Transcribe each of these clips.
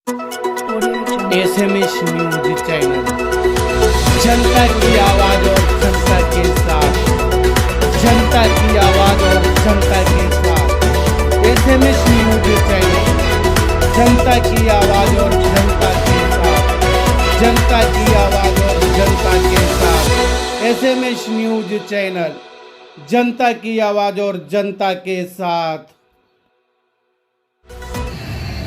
SMS news channel, जनता की आवाज और जनता के साथ, जनता की आवाज और जनता के साथ। एसएमएस न्यूज चैनल, जनता की आवाज और जनता के साथ, जनता की आवाज और जनता के साथ। एसएमएस न्यूज चैनल, जनता की आवाज और जनता के साथ।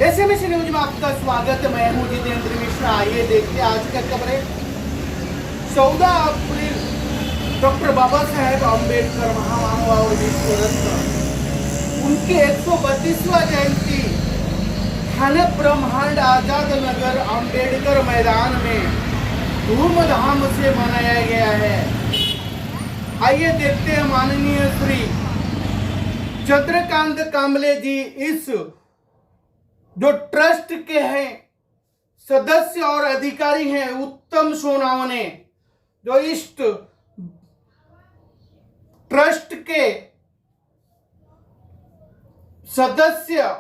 एसएमएस न्यूज में आपका स्वागत है। मैं हूं जितेंद्र मिश्रा। आइए देखते हैं आज का खबरें। 14 अप्रैल डॉक्टर बाबा साहेब अम्बेडकर महामानव और विश्व रत्न उनके 132वां जयंती थाने ब्रह्मांड आजाद नगर अम्बेडकर मैदान में धूमधाम से मनाया गया है। आइए देखते हैं माननीय श्री चंद्रकांत कांबले जी इस जो ट्रस्ट के हैं सदस्य और अधिकारी हैं, उत्तम सोनावने, जो इस ट्रस्ट के सदस्य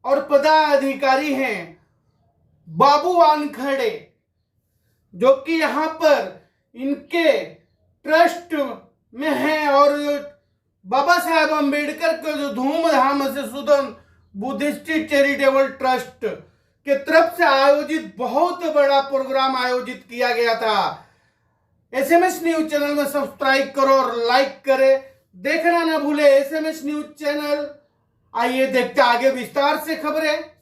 और पदाधिकारी हैं, बाबू वानखेड़े, जो कि यहाँ पर इनके ट्रस्ट में हैं और बाबा साहेब अम्बेडकर को जो धूमधाम से सुदन बुद्धिस्ट चैरिटेबल ट्रस्ट के तरफ से आयोजित बहुत बड़ा प्रोग्राम आयोजित किया गया था। एसएमएस न्यूज चैनल में सब्सक्राइब करो और लाइक करें, देखना ना भूले एसएमएस न्यूज चैनल। आइए देखते आगे विस्तार से खबरें।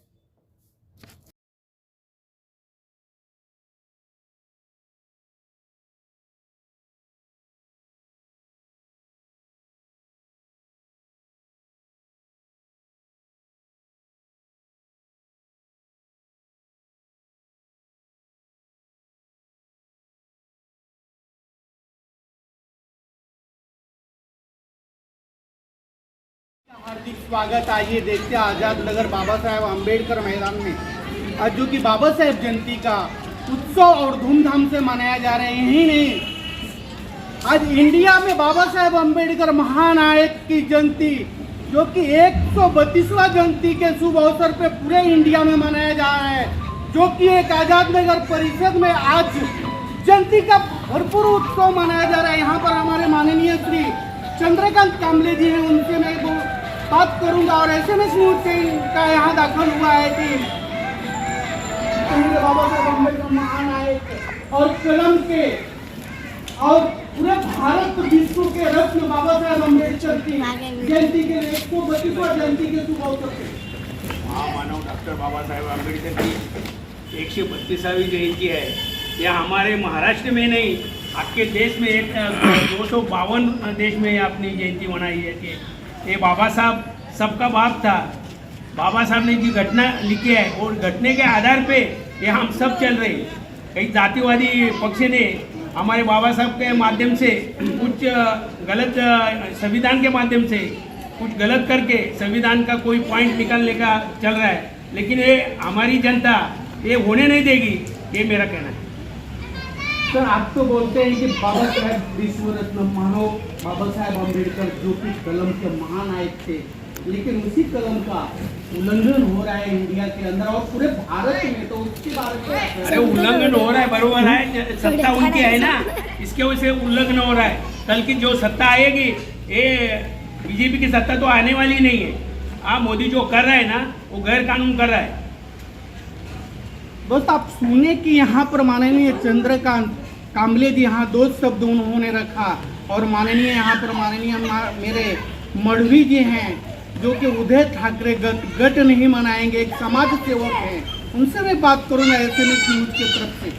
हार्दिक स्वागत। आइए देखते हैं आजाद नगर बाबा साहेब अम्बेडकर मैदान में आज जो कि बाबा साहेब जयंती का उत्सव और धूमधाम से मनाया जा रहा है। यही नहीं, आज इंडिया में बाबा साहेब अम्बेडकर महानायक की जयंती जो कि 132वां जयंती के शुभ अवसर पे पूरे इंडिया में मनाया जा रहा है, जो कि एक आजाद नगर परिषद में आज जयंती का भरपूर उत्सव मनाया जा रहा है। यहाँ पर हमारे माननीय श्री चंद्रकांत कांबले जी हैं, उनसे मैं बात करूंगा। और एसएमएस न्यूज का यहाँ दाखिल हुआ है कि बाबा साहेब अम्बेडकर महानायक और कलम के और पूरे भारत विश्व के रत्न बाबा साहेब अम्बेडकर की जयंती के 132वां जयंती के शुभ अवसर पे महामानव डॉक्टर बाबा साहेब अम्बेडकर की 132वीं जयंती है। यह हमारे महाराष्ट्र में नहीं, आपके देश में एक 252 देश में अपनी जयंती मनाई जाती है। ये बाबा साहब सबका बाप था। बाबा साहब ने जो घटना लिखी है और घटने के आधार पे ये हम सब चल रहे हैं। कई जातिवादी पक्ष ने हमारे बाबा साहब के माध्यम से कुछ गलत, संविधान के माध्यम से कुछ गलत करके संविधान का कोई पॉइंट निकालने का चल रहा है, लेकिन ये हमारी जनता ये होने नहीं देगी, ये मेरा कहना है। सर, आप तो बोलते हैं कि बाबा साहेब विश्व रत्न मानव बाबा साहेब अम्बेडकर जो कि कलम के महानायक थे, लेकिन उसी कलम का उल्लंघन हो रहा है इंडिया के अंदर और पूरे भारत में, तो उसके बारे में। अरे उल्लंघन हो रहा है, बरोबर है, सत्ता उनकी है ना, इसके वजह से उल्लंघन हो रहा है। कल की जो सत्ता आएगी, ये बीजेपी की सत्ता तो आने वाली नहीं है। मोदी जो कर रहा है ना, वो गैर कानून कर रहा है। दोस्त, आप सुने कि यहाँ पर माननीय चंद्रकांत कांबले जी यहाँ 2 शब्द उन्होंने रखा और माननीय यहाँ पर माननीय मेरे मढ़वी जी हैं जो कि उदय ठाकरे गट नहीं मनाएंगे, एक समाज सेवक हैं, उनसे मैं बात करूँगा एसएमएस न्यूज की तरफ से।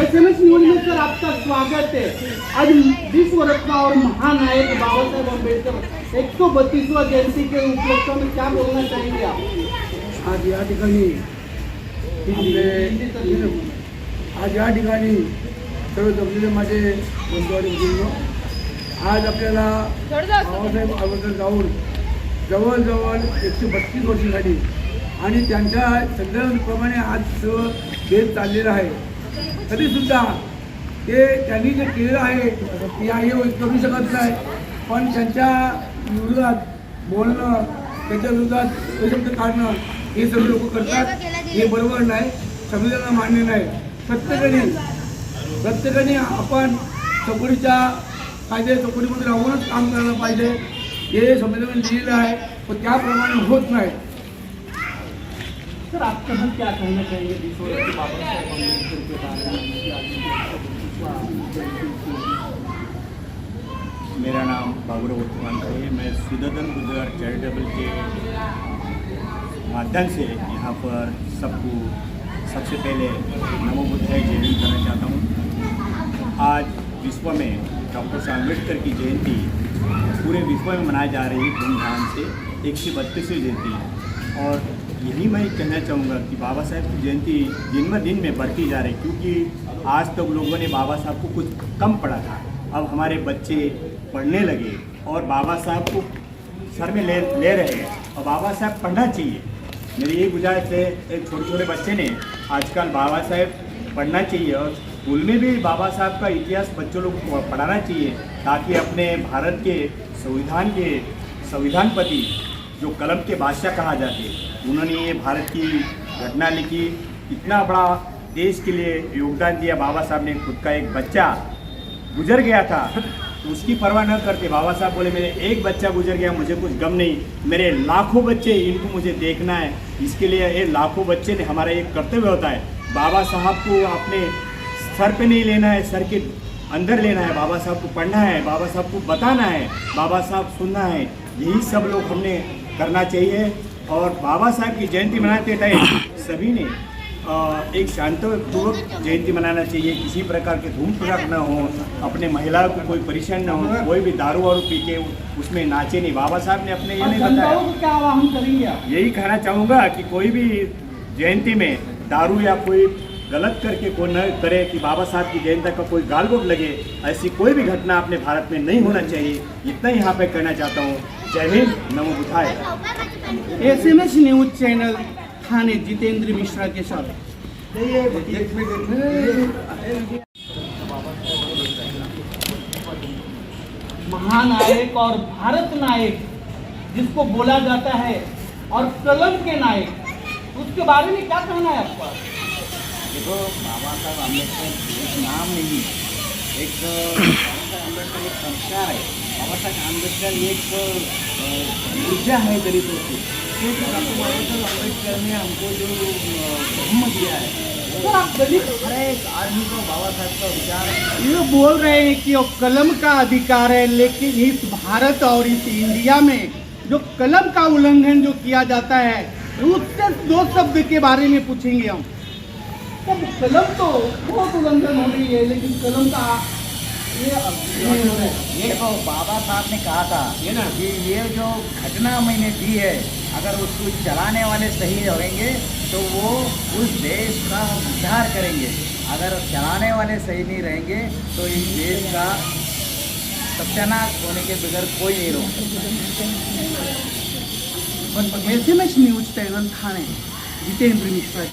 एसएमएस न्यूज में सर आपका स्वागत है। आज विश्व रत्न और महानायक बाबा साहेब अम्बेडकर 132वां जयंती के उपलक्ष्य में क्या बोलना चाहेंगे आप? आज या ठिकाणी आज या ठिकाणी सर्व जमलेले माझे बंधू आणि भगिनींनो, आज आपल्याला बाबासाहेब आंबेडकर जाऊन जवळजवळ 132 वर्ष झाली आणि त्यांच्या संकल्पनेप्रमाणे आज सर्व देश चाललेलं आहे। तरीसुद्धा ते त्यांनी जे केलेलं आहे ते हे करू शकत नाही, पण त्यांच्या विरोधात बोलणं, त्याच्या विरोधात शब्द काढणं हे सर्व लोक करतात। हे बरोबर नाही, संविधानाला मान्य नाही. प्रत्येकाने आपण चौकटीच्या कायदे चौकटीमध्ये राहूनच काम करायला पाहिजे. हे संविधानाने दिलेलं आहे, पण त्याप्रमाणे होत नाही. सर आप कभी क्या कहना चाहेंगे विश्व बाबा साहेब अम्बेडकर के बारे में? मेरा नाम बाबूराव उत्तमांकर है. मैं सुदर्शन गुजर चैरिटेबल के माध्यम से यहाँ पर सबको सबसे पहले नमो बुद्धाय जय हिंद करना चाहता हूँ. आज विश्व में डॉक्टर साहब अम्बेडकर की जयंती पूरे विश्व में मनाई जा रही है धूमधाम से. 132वीं जयंती है और यही मैं कहना चाहूँगा कि बाबा साहेब की जयंती दिन ब दिन में बढ़ती जा रही, क्योंकि आज तक लोगों ने बाबा साहब को कुछ कम पढ़ा था. अब हमारे बच्चे पढ़ने लगे और बाबा साहब को सर में ले रहे हैं और बाबा साहब पढ़ना चाहिए. मेरी ये गुजारिश है, एक छोटे छोटे बच्चे ने आजकल बाबा साहेब पढ़ना चाहिए और स्कूल में भी बाबा साहब का इतिहास बच्चों लोग को पढ़ाना चाहिए, ताकि अपने भारत के संविधानपति जो कलम के बादशाह कहा जाते, उन्होंने ये भारत की घटना लिखी, इतना बड़ा देश के लिए योगदान दिया. बाबा साहब ने खुद का एक बच्चा गुजर गया था तो उसकी परवाह न करते बाबा साहब बोले मेरे एक बच्चा गुजर गया, मुझे कुछ गम नहीं, मेरे लाखों बच्चे इनको मुझे देखना है. इसके लिए ये लाखों बच्चे ने हमारा एक कर्तव्य होता है. बाबा साहब को अपने सर पे नहीं लेना है, सर के अंदर लेना है. बाबा साहब को पढ़ना है, बाबा साहब को बताना है, बाबा साहब सुनना है. यही सब लोग हमने करना चाहिए. और बाबा साहब की जयंती मनाते टाइम सभी ने एक शांतिपूर्वक जयंती मनाना चाहिए. किसी प्रकार के धूम धड़ाक न हो, अपने महिलाओं को कोई परेशान न हो, कोई भी दारू वारू पी के उसमें नाचे नहीं. बाबा साहब ने अपने ये नहीं बताया. क्या आह्वान करेंगे आप? यही कहना चाहूँगा कि कोई भी जयंती में दारू या कोई गलत करके कोई न करे, कि बाबा साहब की जयंती का कोई गालगोट लगे, ऐसी कोई भी घटना अपने भारत में नहीं होना चाहिए. इतना ही यहाँ पे कहना चाहता हूँ. जय हिंद, नमो बुद्धाय. SMS न्यूज चैनल थाने जितेंद्र मिश्रा के साथ. महानायक और भारत नायक जिसको बोला जाता है और कलम के नायक, उसके बारे में क्या कहना है आपका? देखो, बाबा साहब आम्बेडकर एक नाम नहीं, एक बाबा साहब आम्बेडकर एक संस्कार है. बाबा साहब आम्बेडकर एक ऊर्जा है दलितों की, क्योंकि डॉक्टर बाबा साहब आम्बेडकर ने हमको जो धर्म दिया है, सर आप दलित हर एक आदमी को बाबा साहब का विचार. ये बोल रहे हैं कि वो कलम का अधिकार है, लेकिन इस भारत और इस इंडिया में जो कलम का उल्लंघन जो किया जाता है, उससे दो शब्द के बारे में पूछेंगे हम. तब कलम तो बहुत उल्लंघन हो रही है, लेकिन कलम का ये तो बाबा साहब ने कहा था कि ये जो घटना मैंने दी है, अगर उसको चलाने वाले सही रहेंगे तो वो उस देश का उद्धार करेंगे. अगर चलाने वाले सही नहीं रहेंगे तो इस देश का सत्यानाश होने के बगैर कोई नहीं रोक सकता. SMS न्यूज चैनल थाने जितेंद्र मिश्रा.